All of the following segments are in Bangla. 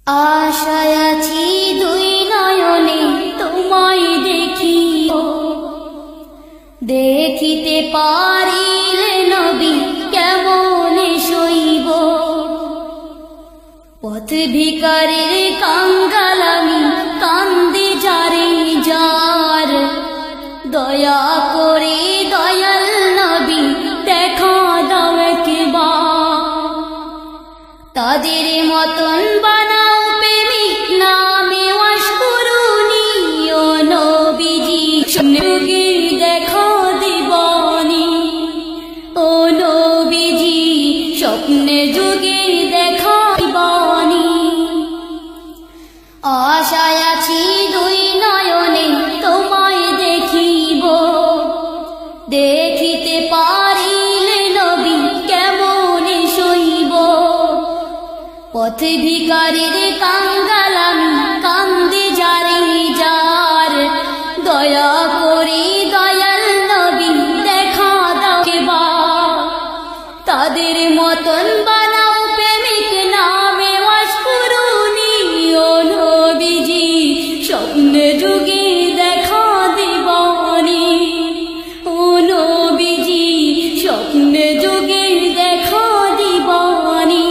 আশায় আছি দুই নয়নে তোমায় দেখিব, দেখিতে পারিলে নবী কেমনে সইব। পথ ভিখারির কাঙ্গাল আমি, কান্দি যারে যার, দয়া করে দয়াল নবী দেখা দাও একবার। তাদের মতন বানাও প্রেমিক নামে ওয়াস করুনি, ও নবীজি স্বপ্নে দেখা দিবানি। ও নবীজি স্বপ্নে যুগে দেখা দিবানি। আশায় আছি দুই নয়নে তোমায় দেখিব, দেখিতে পারিলে নবী কেমনে সইব। পথ ভিখারির কাঙ্গাল আমি, কান্দি যারে যার, দয়া করে দয়াল নবী দেখা দাও একবার। তাদের মতন বানাও প্রেমিক নামে ওয়াস করুনি, ও নবীজি স্বপ্নে যুগে দেখা দিবানি। ও নবীজি স্বপ্নে যুগে দেখা দিবানি।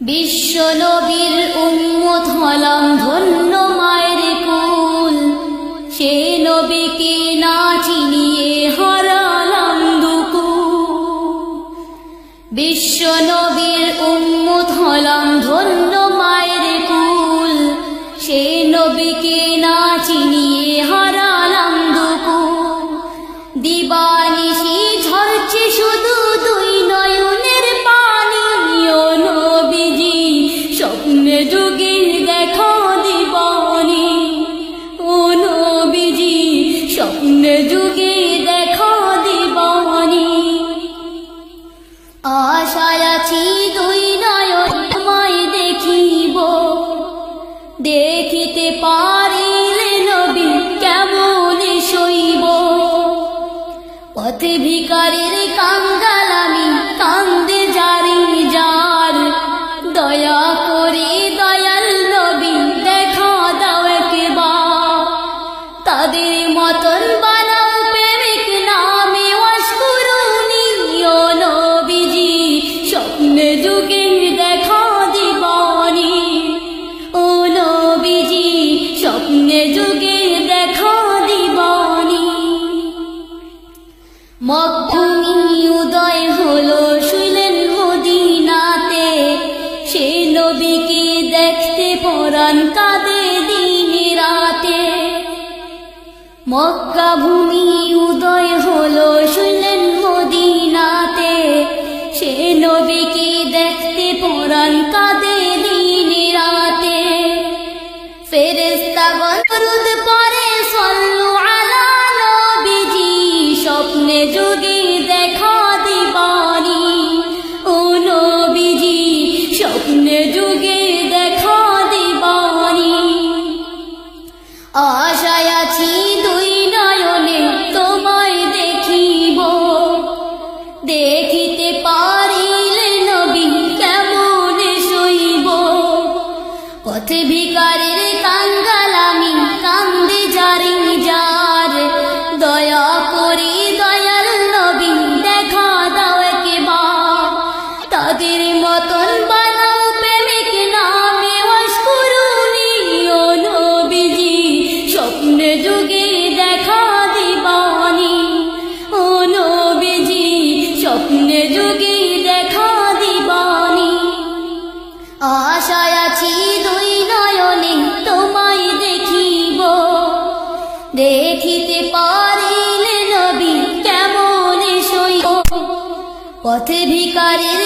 বিশ্ব নবীর উম্মত হলাম ধন্য মায়ের কুল, সে নবীকে না চিনিয়ে হারালাম দুকুল। বিশ্ব নবীর উম্মত হলাম ধন্য মায়ের কুল, সে নবীকে না চিনিয়ে হারালাম দুকুল। দিবানিশি ঝরছে শুধু দুই নয়নের পানি, ও নবীজি স্বপ্নে যুগে দেখা দিবানি। ও নবীজি স্বপ্নে যুগে দেখা দিবানি। আশায় আছি দুই নয়ন তোমায় দেখিব, দেখিতে পারিলে নবী কেমনে সইব। পথ ভিখারির কাঙ্গাল আমি, কান্দে যারে যার, দয়া করে দয়াল নবী দেখা দাও একবার। তাদের মতন বানাও প্রেমিক নামে ওয়াস করুনি, ও নবীজি স্বপ্নে যুগে দেখা দিবানি। ও নবীজি স্বপ্নে যুগে দেখা দিবানি। মক্কায় উদয় হলো শুইলেন মদিনাতে, সে নবীকে দেখতে পরাণ কাঁদে দিন রাতে। মক্কা ভূমি উদয় হলো শুইলেন মদিনাতে, সে নবীকে দেখতে পরাণ কাঁদে দিন রাতে। ফেরেশতাগণ দরুদ পড়ে সাল্লু আলা নবীজি, স্বপ্নে যুগে দেখা দিবানি। ও নবীজি স্বপ্নে যুগে দেখা দিবানি। আশায় আছি দুই নয়নে তোমায় দেখিব, দেখিতে পারিলে নবী কেমনে সইব। পথ ভিখারির কাঙ্গাল আমি, কান্দি যারে যার, দয়া করে দয়াল নবী দেখা দাও একবার। তাদের মতন বানাও প্রেমিক নামে ওয়াস করুনি, ও নবীজি স্বপ্নে যুগে দেখা দিবানি। ও নবীজি স্বপ্নে যুগে দেখা দিবানি। আশায় আছি দুই নয়নে তোমায় দেখিব, দেখিতে পারিলে নবী কেমনে সইব। পথ ভিখারির